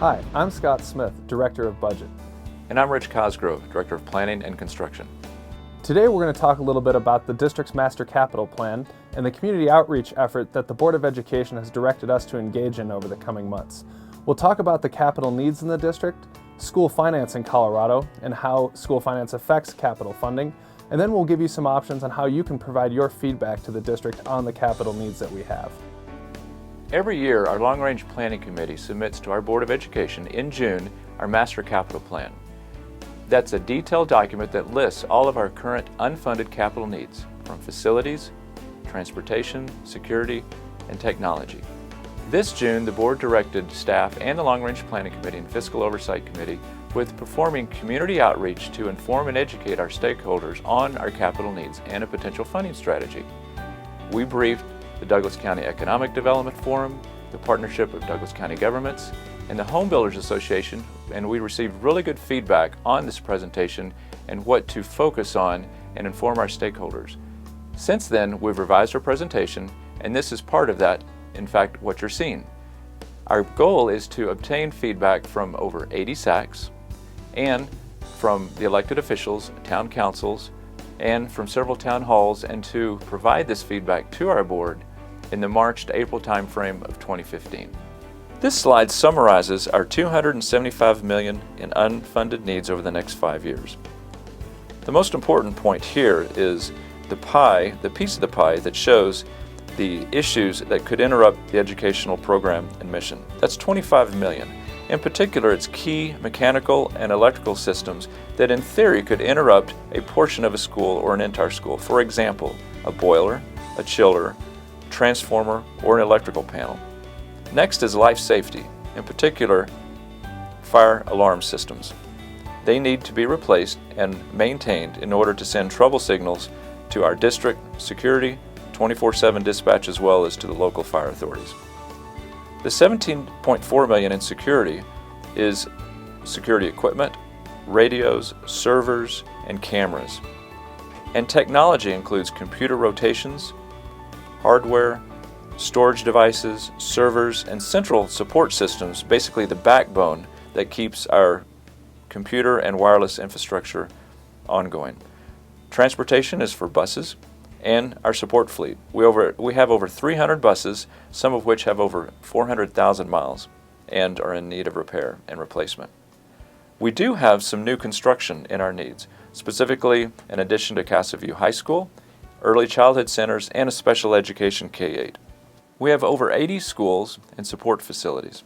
Hi, I'm Scott Smith, Director of Budget. And I'm Rich Cosgrove, Director of Planning and Construction. Today we're going to talk a little bit about the district's Master Capital Plan and the community outreach effort that the Board of Education has directed us to engage in over the coming months. We'll talk about the capital needs in the district, school finance in Colorado, and how school finance affects capital funding, and then we'll give you some options on how you can provide your feedback to the district on the capital needs that we have. Every year, our Long Range Planning Committee submits to our Board of Education in June our Master Capital Plan. That's a detailed document that lists all of our current unfunded capital needs, from facilities, transportation, security, and technology. This June, the Board directed staff and the Long Range Planning Committee and Fiscal Oversight Committee with performing community outreach to inform and educate our stakeholders on our capital needs and a potential funding strategy. We briefed the Douglas County Economic Development Forum, the Partnership of Douglas County Governments, and the Home Builders Association, and we received really good feedback on this presentation and what to focus on and inform our stakeholders. Since then, we've revised our presentation, and this is part of that, in fact, what you're seeing. Our goal is to obtain feedback from over 80 SACs and from the elected officials, town councils, and from several town halls, and to provide this feedback to our board in the March to April timeframe of 2015. This slide summarizes our $275 million in unfunded needs over the next 5 years. The most important point here is the piece of the pie that shows the issues that could interrupt the educational program and mission. That's $25 million. In particular, it's key mechanical and electrical systems that in theory could interrupt a portion of a school or an entire school. For example, a boiler, a chiller, transformer, or an electrical panel. Next is life safety, in particular, fire alarm systems. They need to be replaced and maintained in order to send trouble signals to our district security, 24/7 dispatch, as well as to the local fire authorities. The $17.4 million in security is security equipment, radios, servers, and cameras. And technology includes computer rotations, hardware, storage devices, servers, and central support systems, basically the backbone that keeps our computer and wireless infrastructure ongoing. Transportation is for buses and our support fleet. We have over 300 buses, some of which have over 400,000 miles and are in need of repair and replacement. We do have some new construction in our needs, specifically in addition to Casa View High School, early childhood centers, and a special education K-8. We have over 80 schools and support facilities.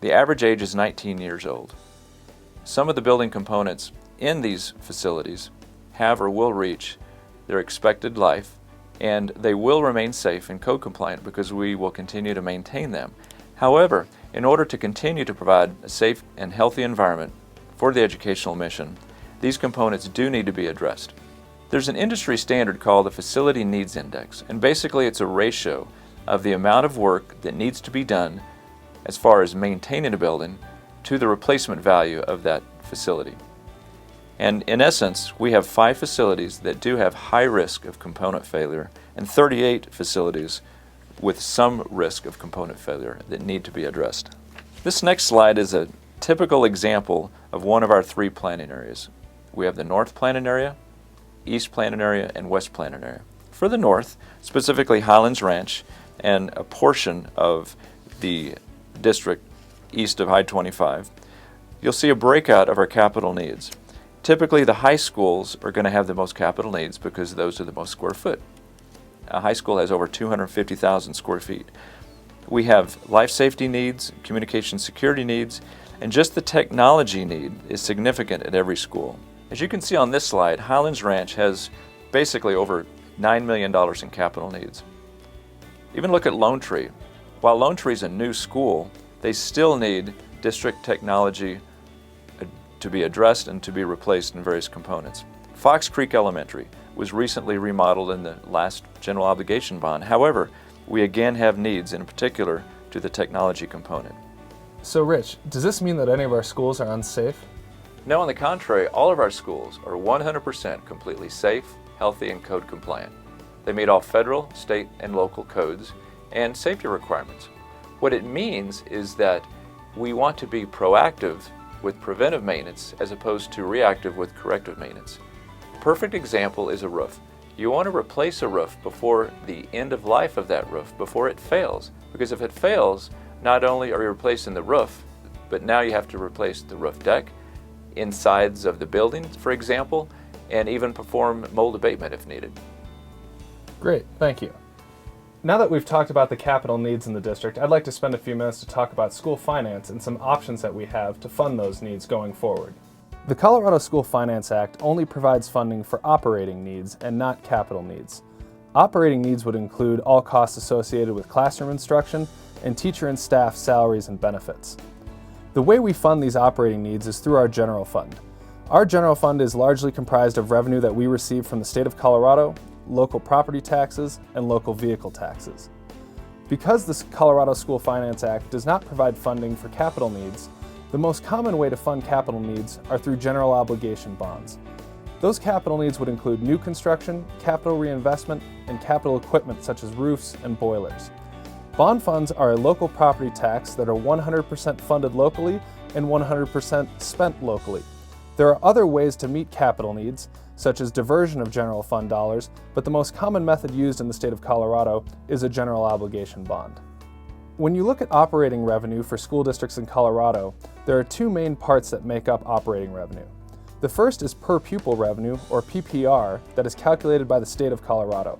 The average age is 19 years old. Some of the building components in these facilities have or will reach their expected life, and they will remain safe and code compliant because we will continue to maintain them. However, in order to continue to provide a safe and healthy environment for the educational mission, these components do need to be addressed. There's an industry standard called the Facility Needs Index, and basically it's a ratio of the amount of work that needs to be done as far as maintaining a building to the replacement value of that facility. And in essence, we have 5 facilities that do have high risk of component failure and 38 facilities with some risk of component failure that need to be addressed. This next slide is a typical example of one of our 3 planning areas. We have the North Planning Area, East Planning Area, and West Planning Area. For the North, specifically Highlands Ranch and a portion of the district east of I-25, you'll see a breakout of our capital needs. Typically, the high schools are going to have the most capital needs because those are the most square foot. A high school has over 250,000 square feet. We have life safety needs, communication security needs, and just the technology need is significant at every school. As you can see on this slide, Highlands Ranch has basically over $9 million in capital needs. Even look at Lone Tree. While Lone Tree is a new school, they still need district technology to be addressed and to be replaced in various components. Fox Creek Elementary was recently remodeled in the last general obligation bond. However, we again have needs, in particular to the technology component. So Rich, does this mean that any of our schools are unsafe? No, on the contrary, all of our schools are 100% completely safe, healthy, and code compliant. They meet all federal, state, and local codes and safety requirements. What it means is that we want to be proactive with preventive maintenance as opposed to reactive with corrective maintenance. Perfect example is a roof. You want to replace a roof before the end of life of that roof, before it fails. Because if it fails, not only are you replacing the roof, but now you have to replace the roof deck, insides of the building, for example, and even perform mold abatement if needed. Great, thank you. Now that we've talked about the capital needs in the district, I'd like to spend a few minutes to talk about school finance and some options that we have to fund those needs going forward. The Colorado School Finance Act only provides funding for operating needs and not capital needs. Operating needs would include all costs associated with classroom instruction and teacher and staff salaries and benefits. The way we fund these operating needs is through our general fund. Our general fund is largely comprised of revenue that we receive from the state of Colorado, local property taxes, and local vehicle taxes. Because the Colorado School Finance Act does not provide funding for capital needs, the most common way to fund capital needs are through general obligation bonds. Those capital needs would include new construction, capital reinvestment, and capital equipment such as roofs and boilers. Bond funds are a local property tax that are 100% funded locally and 100% spent locally. There are other ways to meet capital needs, such as diversion of general fund dollars, but the most common method used in the state of Colorado is a general obligation bond. When you look at operating revenue for school districts in Colorado, there are two main parts that make up operating revenue. The first is per pupil revenue, or PPR, that is calculated by the state of Colorado.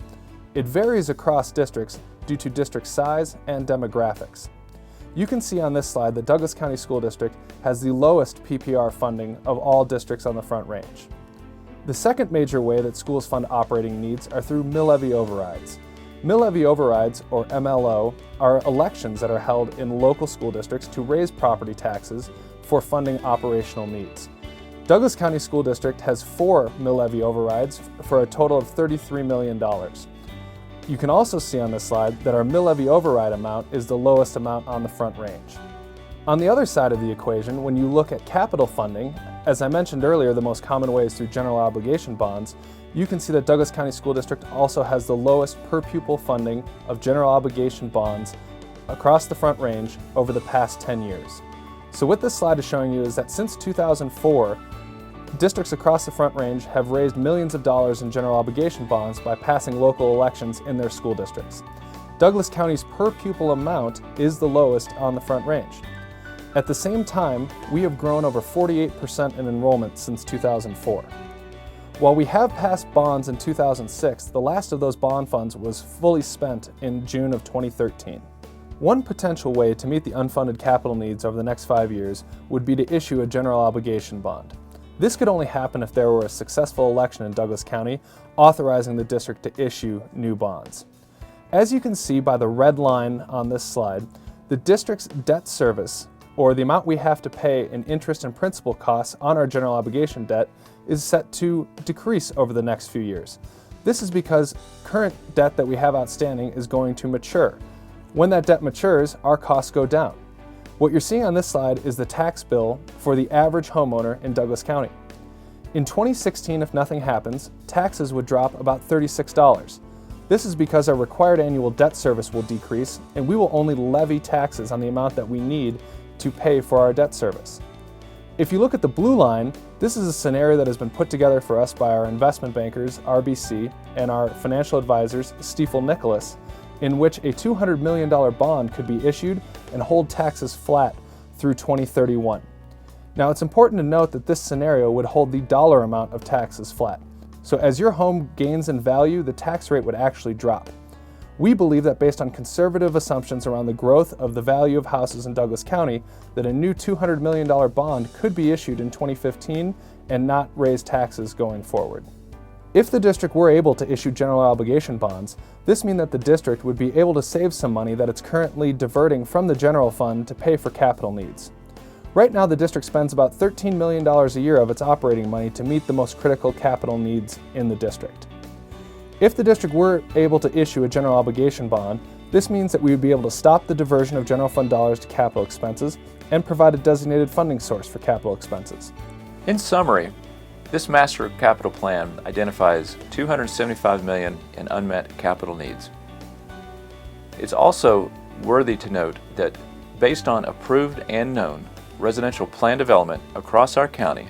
It varies across districts due to district size and demographics. You can see on this slide that Douglas County School District has the lowest PPR funding of all districts on the Front Range. The second major way that schools fund operating needs are through mill levy overrides. Mill levy overrides, or MLO, are elections that are held in local school districts to raise property taxes for funding operational needs. Douglas County School District has 4 mill levy overrides for a total of $33 million. You can also see on this slide that our mill levy override amount is the lowest amount on the Front Range. On the other side of the equation, when you look at capital funding, as I mentioned earlier, the most common way is through general obligation bonds. You can see that Douglas County School District also has the lowest per pupil funding of general obligation bonds across the Front Range over the past 10 years. So what this slide is showing you is that since 2004, districts across the Front Range have raised millions of dollars in general obligation bonds by passing local elections in their school districts. Douglas County's per pupil amount is the lowest on the Front Range. At the same time, we have grown over 48% in enrollment since 2004. While we have passed bonds in 2006, the last of those bond funds was fully spent in June of 2013. One potential way to meet the unfunded capital needs over the next 5 years would be to issue a general obligation bond. This could only happen if there were a successful election in Douglas County authorizing the district to issue new bonds. As you can see by the red line on this slide, the district's debt service, or the amount we have to pay in interest and principal costs on our general obligation debt, is set to decrease over the next few years. This is because current debt that we have outstanding is going to mature. When that debt matures, our costs go down. What you're seeing on this slide is the tax bill for the average homeowner in Douglas County. In 2016, if nothing happens, taxes would drop about $36. This is because our required annual debt service will decrease, and we will only levy taxes on the amount that we need to pay for our debt service. If you look at the blue line, this is a scenario that has been put together for us by our investment bankers, RBC, and our financial advisors, Stifel Nicholas, in which a $200 million bond could be issued and hold taxes flat through 2031. Now, it's important to note that this scenario would hold the dollar amount of taxes flat. So as your home gains in value, the tax rate would actually drop. We believe that based on conservative assumptions around the growth of the value of houses in Douglas County, that a new $200 million bond could be issued in 2015 and not raise taxes going forward. If the district were able to issue general obligation bonds, this means that the district would be able to save some money that it's currently diverting from the general fund to pay for capital needs. Right now, the district spends about $13 million a year of its operating money to meet the most critical capital needs in the district. If the district were able to issue a general obligation bond, this means that we would be able to stop the diversion of general fund dollars to capital expenses and provide a designated funding source for capital expenses. In summary, this master capital plan identifies $275 million in unmet capital needs. It's also worthy to note that based on approved and known residential plan development across our county,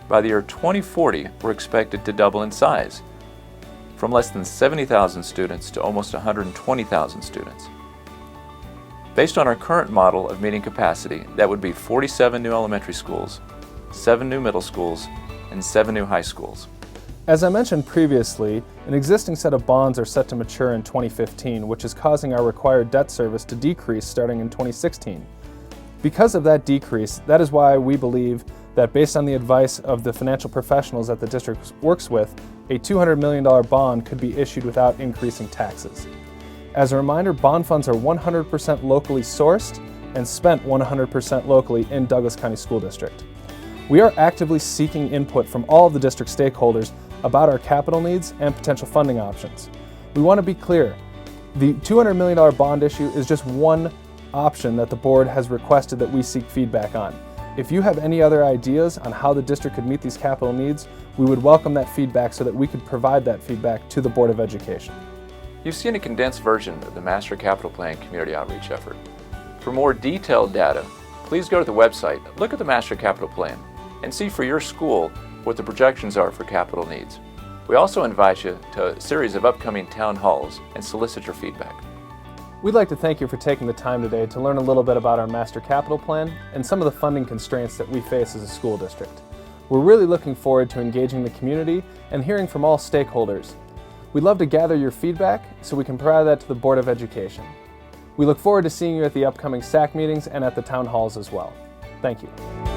by the year 2040, we're expected to double in size, from less than 70,000 students to almost 120,000 students. Based on our current model of meeting capacity, that would be 47 new elementary schools, 7 new middle schools, and 7 new high schools. As I mentioned previously, an existing set of bonds are set to mature in 2015, which is causing our required debt service to decrease starting in 2016. Because of that decrease, that is why we believe that based on the advice of the financial professionals that the district works with, a $200 million bond could be issued without increasing taxes. As a reminder, bond funds are 100% locally sourced and spent 100% locally in Douglas County School District. We are actively seeking input from all of the district stakeholders about our capital needs and potential funding options. We want to be clear, the $200 million bond issue is just one option that the board has requested that we seek feedback on. If you have any other ideas on how the district could meet these capital needs, we would welcome that feedback so that we could provide that feedback to the Board of Education. You've seen a condensed version of the Master Capital Plan community outreach effort. For more detailed data, please go to the website, look at the Master Capital Plan, and see for your school what the projections are for capital needs. We also invite you to a series of upcoming town halls and solicit your feedback. We'd like to thank you for taking the time today to learn a little bit about our Master Capital Plan and some of the funding constraints that we face as a school district. We're really looking forward to engaging the community and hearing from all stakeholders. We'd love to gather your feedback so we can provide that to the Board of Education. We look forward to seeing you at the upcoming SAC meetings and at the town halls as well. Thank you.